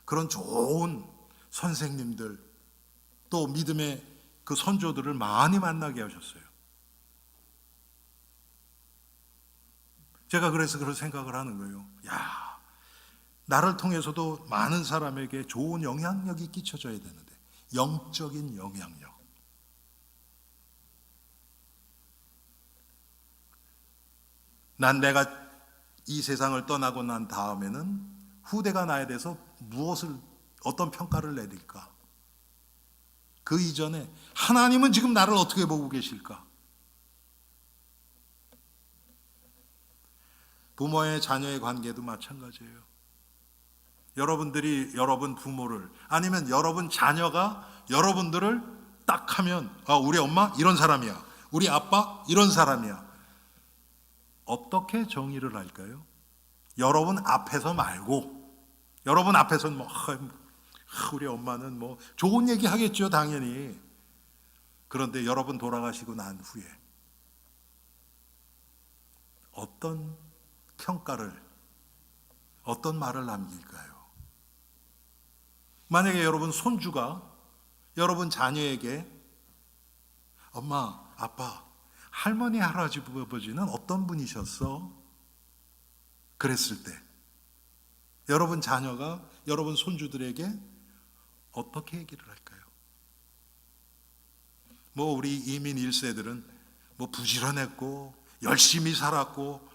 그런 좋은 선생님들, 또 믿음의 그 선조들을 많이 만나게 하셨어요. 제가 그래서 그런 생각을 하는 거예요. 야, 나를 통해서도 많은 사람에게 좋은 영향력이 끼쳐져야 되는데, 영적인 영향력. 난 내가 이 세상을 떠나고 난 다음에는 후대가 나에 대해서 어떤 평가를 내릴까? 그 이전에 하나님은 지금 나를 어떻게 보고 계실까? 부모의 자녀의 관계도 마찬가지예요. 여러분들이 여러분 부모를, 아니면 여러분 자녀가 여러분들을 딱 하면, 우리 엄마 이런 사람이야, 우리 아빠 이런 사람이야. 어떻게 정의를 할까요? 여러분 앞에서 말고, 여러분 앞에서는 뭐 우리 엄마는 뭐 좋은 얘기 하겠죠, 당연히. 그런데 여러분 돌아가시고 난 후에 어떤 평가를, 어떤 말을 남길까요? 만약에 여러분 손주가 여러분 자녀에게 엄마, 아빠, 할머니, 할아버지, 아버지는 어떤 분이셨어? 그랬을 때 여러분 자녀가 여러분 손주들에게 어떻게 얘기를 할까요? 뭐 우리 이민 1세들은 뭐 부지런했고 열심히 살았고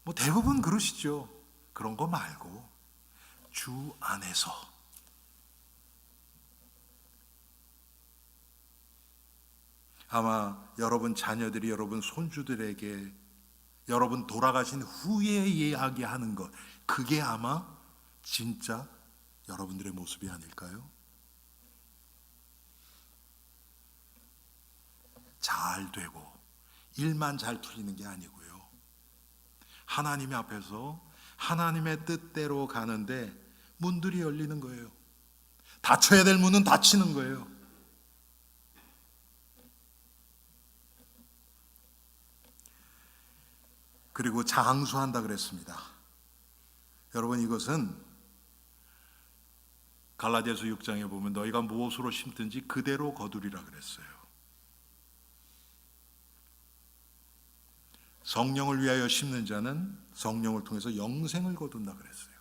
뭐 대부분 그러시죠. 그런 거 말고 주 안에서 아마 여러분 자녀들이 여러분 손주들에게 여러분 돌아가신 후에 이야기하는 것, 그게 아마 진짜 여러분들의 모습이 아닐까요? 잘 되고 일만 잘 풀리는 게 아니고요, 하나님 앞에서 하나님의 뜻대로 가는데 문들이 열리는 거예요. 닫혀야 될 문은 닫히는 거예요. 그리고 장수한다 그랬습니다. 여러분, 이것은 갈라디아서 6장에 보면 너희가 무엇으로 심든지 그대로 거두리라 그랬어요. 성령을 위하여 심는 자는 성령을 통해서 영생을 거둔다 그랬어요.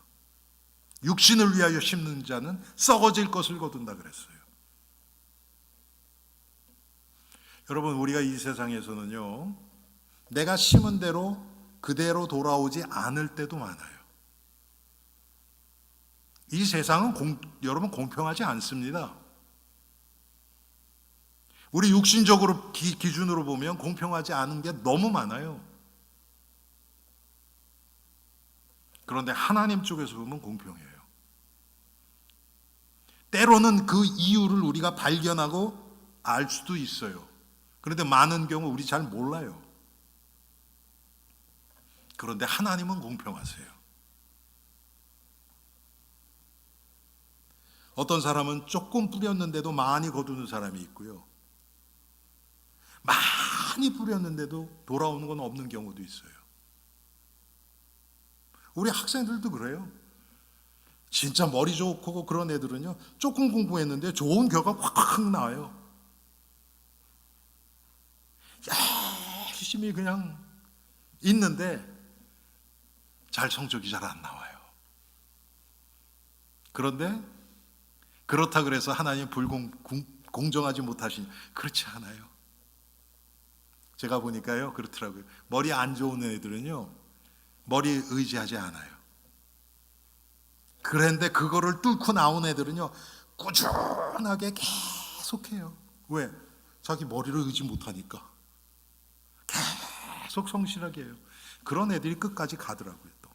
육신을 위하여 심는 자는 썩어질 것을 거둔다 그랬어요. 여러분, 우리가 이 세상에서는요, 내가 심은 대로 그대로 돌아오지 않을 때도 많아요. 이 세상은 여러분 공평하지 않습니다. 우리 육신적으로 기준으로 보면 공평하지 않은 게 너무 많아요. 그런데 하나님 쪽에서 보면 공평해요. 때로는 그 이유를 우리가 발견하고 알 수도 있어요. 그런데 많은 경우 우리 잘 몰라요. 그런데 하나님은 공평하세요. 어떤 사람은 조금 뿌렸는데도 많이 거두는 사람이 있고요, 많이 뿌렸는데도 돌아오는 건 없는 경우도 있어요. 우리 학생들도 그래요. 진짜 머리 좋고 그런 애들은요, 조금 공부했는데 좋은 결과 확 나와요. 열심히 그냥 있는데 성적이 잘 안 나와요. 그런데 그렇다 그래서 하나님 공정하지 못하시니 그렇지 않아요. 제가 보니까요 그렇더라고요. 머리 안 좋은 애들은요 머리 의지하지 않아요. 그런데 그거를 뚫고 나온 애들은요 꾸준하게 계속해요. 왜? 자기 머리를 의지 못하니까 계속 성실하게 해요. 그런 애들이 끝까지 가더라고요. 또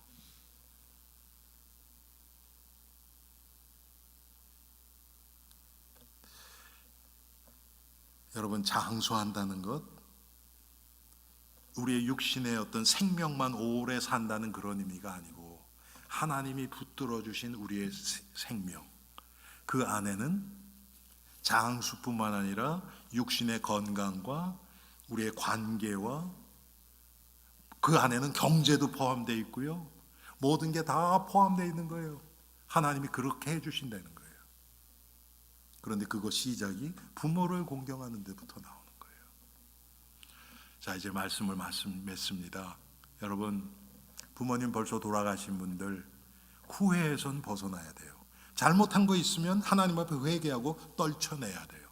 여러분, 장수한다는 것, 우리의 육신의 어떤 생명만 오래 산다는 그런 의미가 아니고 하나님이 붙들어 주신 우리의 생명, 그 안에는 장수뿐만 아니라 육신의 건강과 우리의 관계와 그 안에는 경제도 포함되어 있고요. 모든 게 다 포함되어 있는 거예요. 하나님이 그렇게 해주신다는 거예요. 그런데 그거 시작이 부모를 공경하는 데부터 나오는 거예요. 자, 이제 말씀을 맺습니다. 여러분, 부모님 벌써 돌아가신 분들 후회에선 벗어나야 돼요. 잘못한 거 있으면 하나님 앞에 회개하고 떨쳐내야 돼요.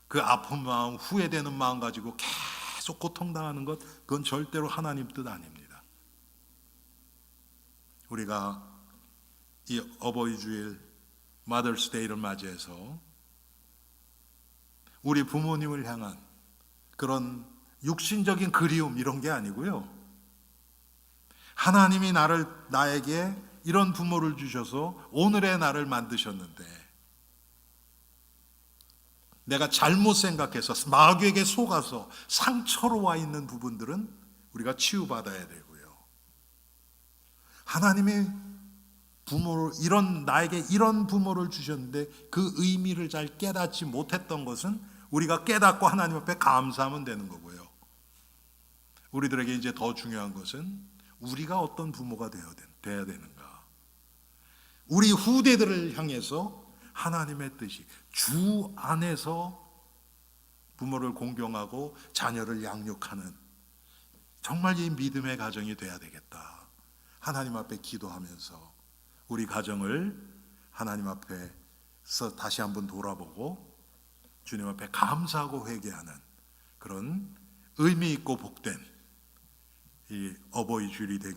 그 아픈 마음, 후회되는 마음 가지고 계속 고통당하는 것, 그건 절대로 하나님 뜻 아닙니다. 우리가 이 어버이 주일 마더스 데이를 맞이해서 우리 부모님을 향한 그런 육신적인 그리움 이런 게 아니고요. 하나님이 나에게 이런 부모를 주셔서 오늘의 나를 만드셨는데 내가 잘못 생각해서 마귀에게 속아서 상처로 와 있는 부분들은 우리가 치유받아야 되고요. 하나님의 나에게 이런 부모를 주셨는데 그 의미를 잘 깨닫지 못했던 것은 우리가 깨닫고 하나님 앞에 감사하면 되는 거고요. 우리들에게 이제 더 중요한 것은 우리가 어떤 부모가 되어야 되는가. 우리 후대들을 향해서 하나님의 뜻이 주 안에서 부모를 공경하고 자녀를 양육하는 정말 이 믿음의 가정이 돼야 되겠다. 하나님 앞에 기도하면서 우리 가정을 하나님 앞에서 다시 한번 돌아보고 주님 앞에 감사하고 회개하는 그런 의미 있고 복된 이 어버이 주일이 되기를